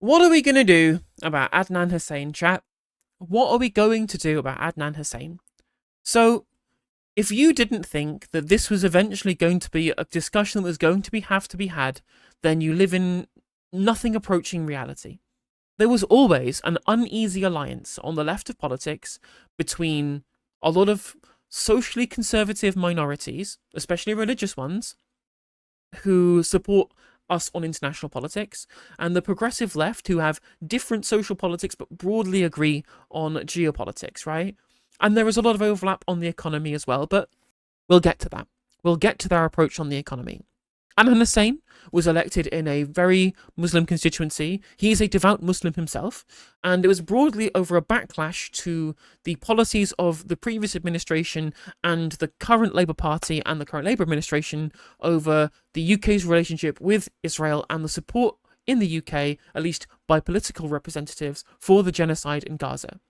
What are we going to do about Adnan Hussain, chat? What are we going to do about Adnan Hussain? So, if you didn't think that this was eventually going to be a discussion that was going to have to be had, then you live in nothing approaching reality. There was always an uneasy alliance on the left of politics between a lot of socially conservative minorities, especially religious ones, who support us on international politics, and the progressive left who have different social politics but broadly agree on geopolitics, right? And there is a lot of overlap on the economy as well, but we'll get to that. We'll get to their approach on the economy. Adnan Hussain was elected in a very Muslim constituency. He is a devout Muslim himself, and it was broadly over a backlash to the policies of the previous administration and the current Labour Party and the current Labour administration over the UK's relationship with Israel and the support in the UK, at least by political representatives, for the genocide in Gaza.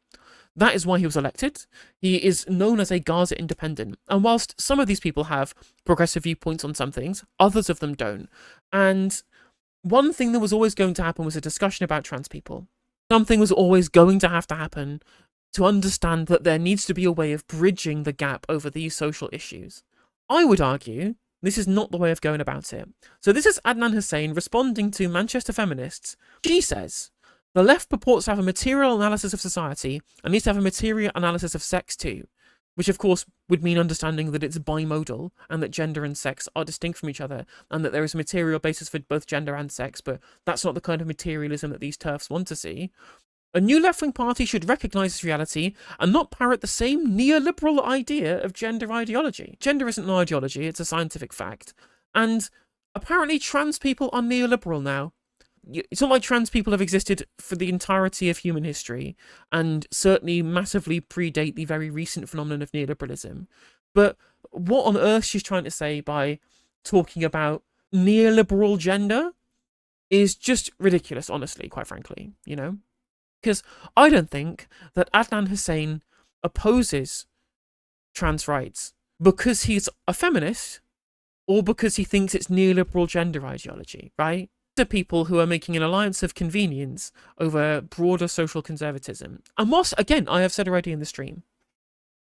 That is why he was elected. He is known as a Gaza independent. And whilst some of these people have progressive viewpoints on some things, others of them don't. And one thing that was always going to happen was a discussion about trans people. Something was always going to have to happen to understand that there needs to be a way of bridging the gap over these social issues. I would argue this is not the way of going about it. So this is Adnan Hussain responding to Manchester feminists. She says, the left purports to have a material analysis of society and needs to have a material analysis of sex too, which of course would mean understanding that it's bimodal and that gender and sex are distinct from each other and that there is a material basis for both gender and sex, but that's not the kind of materialism that these TERFs want to see. A new left-wing party should recognise this reality and not parrot the same neoliberal idea of gender ideology. Gender isn't an ideology, it's a scientific fact. And apparently trans people are neoliberal now. It's not like trans people have existed for the entirety of human history and certainly massively predate the very recent phenomenon of neoliberalism. But what on earth she's trying to say by talking about neoliberal gender is just ridiculous, honestly, quite frankly, you know? Because I don't think that Adnan Hussain opposes trans rights because he's a feminist or because he thinks it's neoliberal gender ideology, right? To people who are making an alliance of convenience over broader social conservatism. And whilst, again, I have said already in the stream,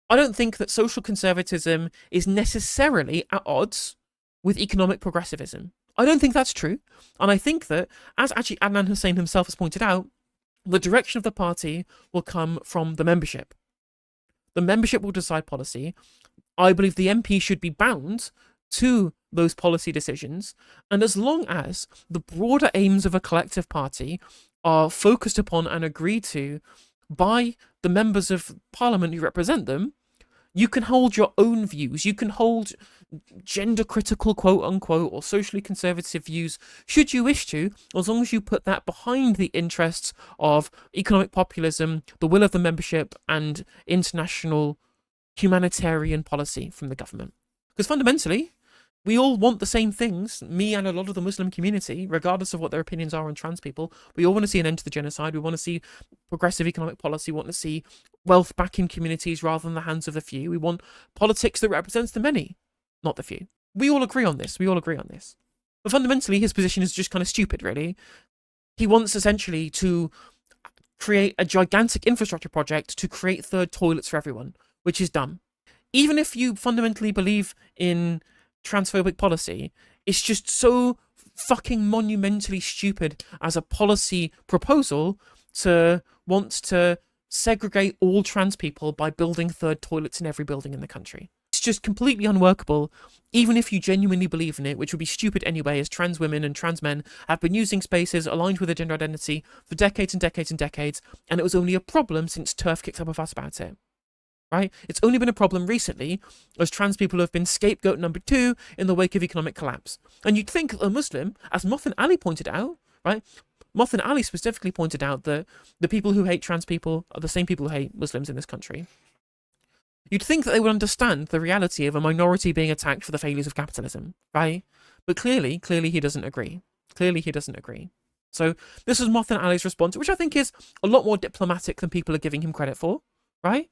I don't think that social conservatism is necessarily at odds with economic progressivism. I don't think that's true. And I think that, as actually Adnan Hussain himself has pointed out, the direction of the party will come from the membership. The membership will decide policy. I believe the MP should be bound to those policy decisions, and as long as the broader aims of a collective party are focused upon and agreed to by the members of parliament who represent them, you can hold your own views. You can hold gender critical, quote unquote, or socially conservative views should you wish to, as long as you put that behind the interests of economic populism, the will of the membership, and international humanitarian policy from the government. Because fundamentally, we all want the same things, me and a lot of the Muslim community, regardless of what their opinions are on trans people. We all want to see an end to the genocide. We want to see progressive economic policy. We want to see wealth back in communities rather than the hands of the few. We want politics that represents the many, not the few. We all agree on this. But fundamentally, his position is just kind of stupid, really. He wants essentially to create a gigantic infrastructure project to create third toilets for everyone, which is dumb. Even if you fundamentally believe in transphobic policy, it's just so fucking monumentally stupid as a policy proposal to want to segregate all trans people by building third toilets in every building in the country. It's just completely unworkable, even if you genuinely believe in it, which would be stupid anyway, as trans women and trans men have been using spaces aligned with their gender identity for decades and decades and decades, and it was only a problem since TERF kicked up a fuss about it. Right? It's only been a problem recently as trans people have been scapegoat number 2 in the wake of economic collapse. And you'd think a Muslim, as Mothin Ali pointed out, right? Mothin Ali specifically pointed out that the people who hate trans people are the same people who hate Muslims in this country. You'd think that they would understand the reality of a minority being attacked for the failures of capitalism, right? But clearly he doesn't agree. So this was Mothin Ali's response, which I think is a lot more diplomatic than people are giving him credit for, right?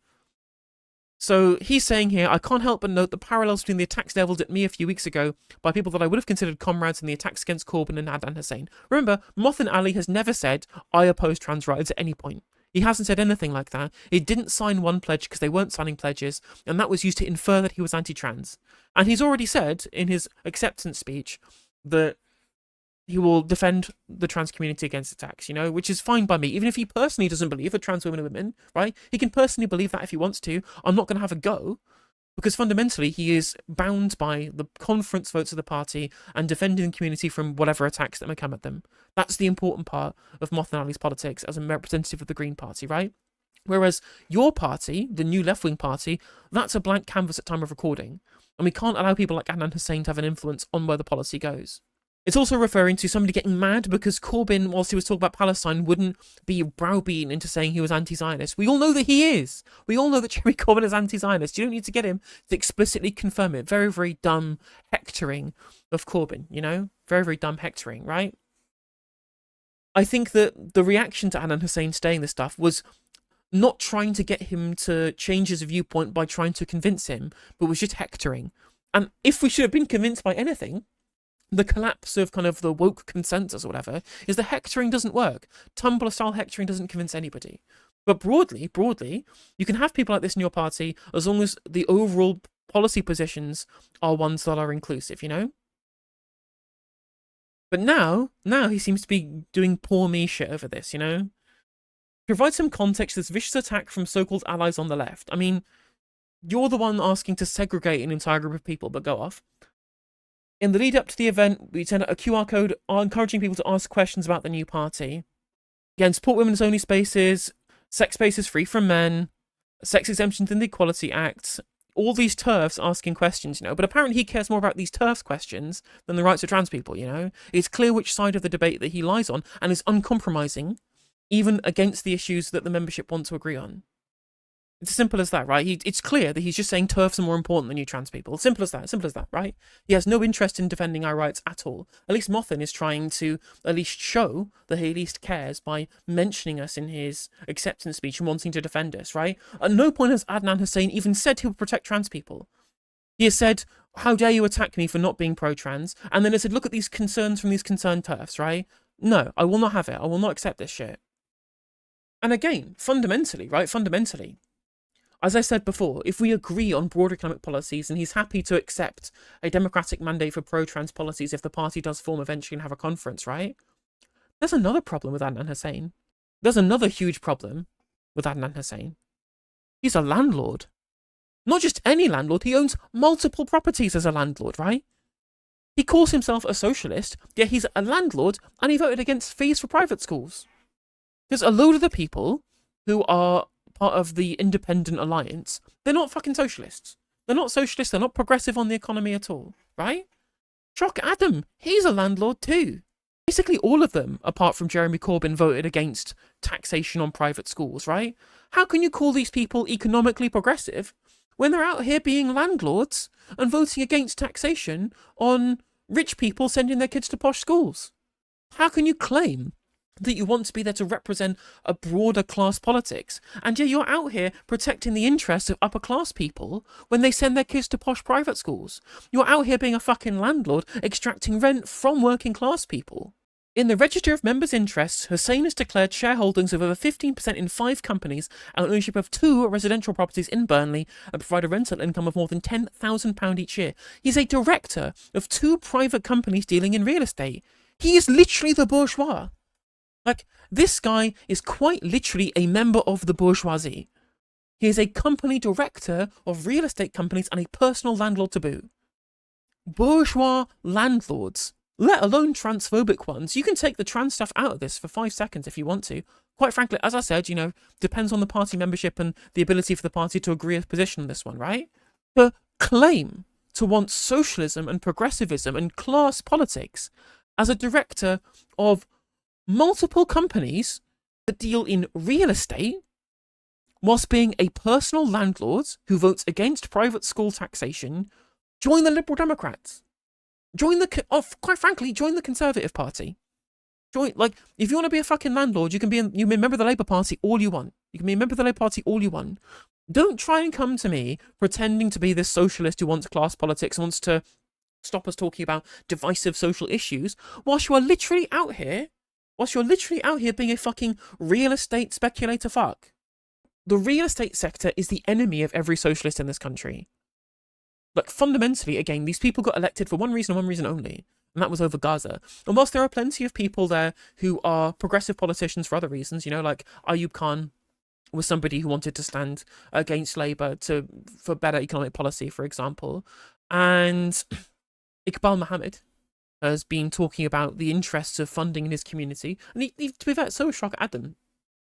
So he's saying here, I can't help but note the parallels between the attacks levelled at me a few weeks ago by people that I would have considered comrades in the attacks against Corbyn and Adnan Hussain. Remember, Mohsin Ali has never said, I oppose trans rights at any point. He hasn't said anything like that. He didn't sign one pledge because they weren't signing pledges, and that was used to infer that he was anti-trans. And he's already said in his acceptance speech that he will defend the trans community against attacks, which is fine by me. Even if he personally doesn't believe that trans women are women, right? He can personally believe that if he wants to. I'm not going to have a go, because fundamentally he is bound by the conference votes of the party and defending the community from whatever attacks that may come at them. That's the important part of Mohsin Ali's politics as a representative of the Green Party, right? Whereas your party, the new left-wing party, that's a blank canvas at time of recording. And we can't allow people like Adnan Hussain to have an influence on where the policy goes. It's also referring to somebody getting mad because Corbyn, whilst he was talking about Palestine, wouldn't be browbeaten into saying he was anti-Zionist. We all know that he is. We all know that Jeremy Corbyn is anti-Zionist. You don't need to get him to explicitly confirm it. Very, very dumb hectoring of Corbyn, Very, very dumb hectoring, right? I think that the reaction to Adnan Hussain saying this stuff was not trying to get him to change his viewpoint by trying to convince him, but was just hectoring. And if we should have been convinced by anything, the collapse of kind of the woke consensus or whatever is that hectoring doesn't work. Tumblr-style hectoring doesn't convince anybody. But broadly, you can have people like this in your party as long as the overall policy positions are ones that are inclusive, But now he seems to be doing poor me shit over this, Provide some context to this vicious attack from so-called allies on the left. I mean, you're the one asking to segregate an entire group of people, but go off. In the lead up to the event, we sent out a QR code encouraging people to ask questions about the new party. Again, support women's only spaces, sex spaces free from men, sex exemptions in the Equality Act, all these TERFs asking questions, But apparently he cares more about these TERFs questions than the rights of trans people, It's clear which side of the debate that he lies on and is uncompromising, even against the issues that the membership want to agree on. It's as simple as that, right? It's clear that he's just saying TERFs are more important than you trans people. Simple as that, right? He has no interest in defending our rights at all. At least Mohsin is trying to at least show that he at least cares by mentioning us in his acceptance speech and wanting to defend us, right? At no point has Adnan Hussain even said he will protect trans people. He has said, how dare you attack me for not being pro-trans? And then he said, look at these concerns from these concerned TERFs, right? No, I will not have it. I will not accept this shit. And again, fundamentally, as I said before, if we agree on broad economic policies and he's happy to accept a democratic mandate for pro-trans policies if the party does form eventually and have a conference, right? There's another problem with Adnan Hussain. There's another huge problem with Adnan Hussain. He's a landlord. Not just any landlord, he owns multiple properties as a landlord, right? He calls himself a socialist, yet he's a landlord and he voted against fees for private schools. Because a load of the people who are part of the Independent Alliance, they're not fucking socialists. They're not socialists, they're not progressive on the economy at all, right? Shock Adam, he's a landlord too. Basically all of them, apart from Jeremy Corbyn, voted against taxation on private schools, right? How can you call these people economically progressive when they're out here being landlords and voting against taxation on rich people sending their kids to posh schools? How can you claim that you want to be there to represent a broader class politics, and yet you're out here protecting the interests of upper class people when they send their kids to posh private schools? You're out here being a fucking landlord, extracting rent from working class people. In the Register of Members' Interests, Hussain has declared shareholdings of over 15% in 5 companies and ownership of 2 residential properties in Burnley and provide a rental income of more than £10,000 each year. He's a director of 2 private companies dealing in real estate. He is literally the bourgeois. Like, this guy is quite literally a member of the bourgeoisie. He is a company director of real estate companies and a personal landlord to boot. Bourgeois landlords, let alone transphobic ones. You can take the trans stuff out of this for 5 seconds if you want to. Quite frankly, as I said, depends on the party membership and the ability for the party to agree a position on this one, right? To claim to want socialism and progressivism and class politics as a director of multiple companies that deal in real estate whilst being a personal landlord who votes against private school taxation, join the Liberal Democrats. Quite frankly, join the Conservative Party. If you want to be a fucking landlord, you can be a member of the Labour Party all you want. You can be a member of the Labour Party all you want. Don't try and come to me pretending to be this socialist who wants class politics, wants to stop us talking about divisive social issues, whilst you're literally out here being a fucking real estate speculator fuck. The real estate sector is the enemy of every socialist in this country. Like, fundamentally, again, these people got elected for one reason and one reason only, and that was over Gaza. And whilst there are plenty of people there who are progressive politicians for other reasons, you know, like Ayub Khan was somebody who wanted to stand against Labour for better economic policy, for example, and Iqbal Mohammed has been talking about the interests of funding in his community, and he to be fair, so was Shock Adam,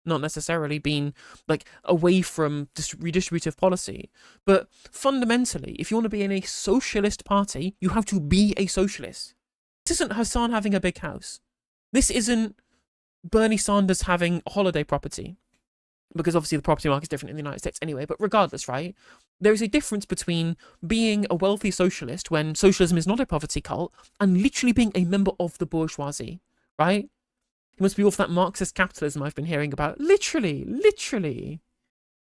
not necessarily being like away from redistributive policy, but fundamentally, if you want to be in a socialist party, you have to be a socialist. This isn't Hassan having a big house. This isn't Bernie Sanders having a holiday property, because obviously the property market is different in the United States anyway, but regardless, right? There is a difference between being a wealthy socialist when socialism is not a poverty cult and literally being a member of the bourgeoisie, right? You must be off that Marxist capitalism I've been hearing about. Literally.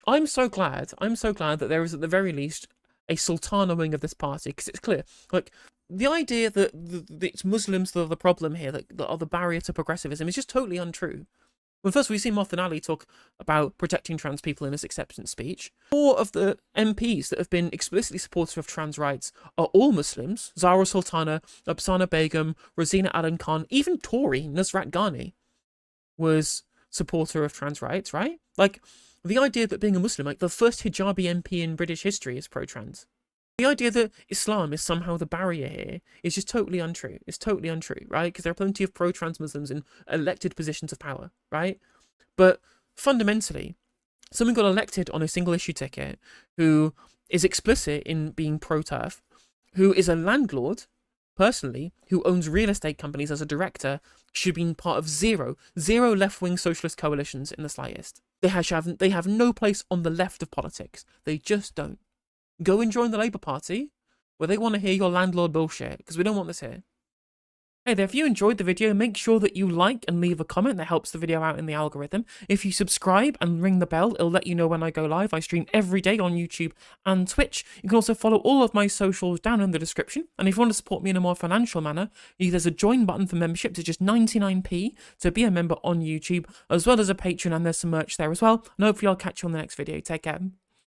I'm so glad that there is at the very least a sultana wing of this party, because it's clear, like, the idea that it's Muslims that are the problem here, that are the barrier to progressivism, is just totally untrue. Well, first, we've seen Mohsen Ali talk about protecting trans people in his acceptance speech. 4 of the MPs that have been explicitly supportive of trans rights are all Muslims. Zahra Sultana, Absana Begum, Rosina Alan Khan, even Tory Nusrat Ghani was supporter of trans rights, right? Like, the idea that being a Muslim, like the first hijabi MP in British history, is pro-trans. The idea that Islam is somehow the barrier here is just totally untrue. It's totally untrue, right? Because there are plenty of pro-trans Muslims in elected positions of power, right? But fundamentally, someone got elected on a single issue ticket who is explicit in being pro-turf, who is a landlord, personally, who owns real estate companies as a director, should be part of zero left-wing socialist coalitions in the slightest. They have no place on the left of politics. They just don't. Go and join the Labour Party, where they want to hear your landlord bullshit, because we don't want this here. Hey there, if you enjoyed the video, make sure that you like and leave a comment. That helps the video out in the algorithm. If you subscribe and ring the bell, it'll let you know when I go live. I stream every day on YouTube and Twitch. You can also follow all of my socials down in the description. And if you want to support me in a more financial manner, there's a join button for memberships. It's just 99p to be a member on YouTube, as well as a Patreon, and there's some merch there as well. And hopefully I'll catch you on the next video. Take care.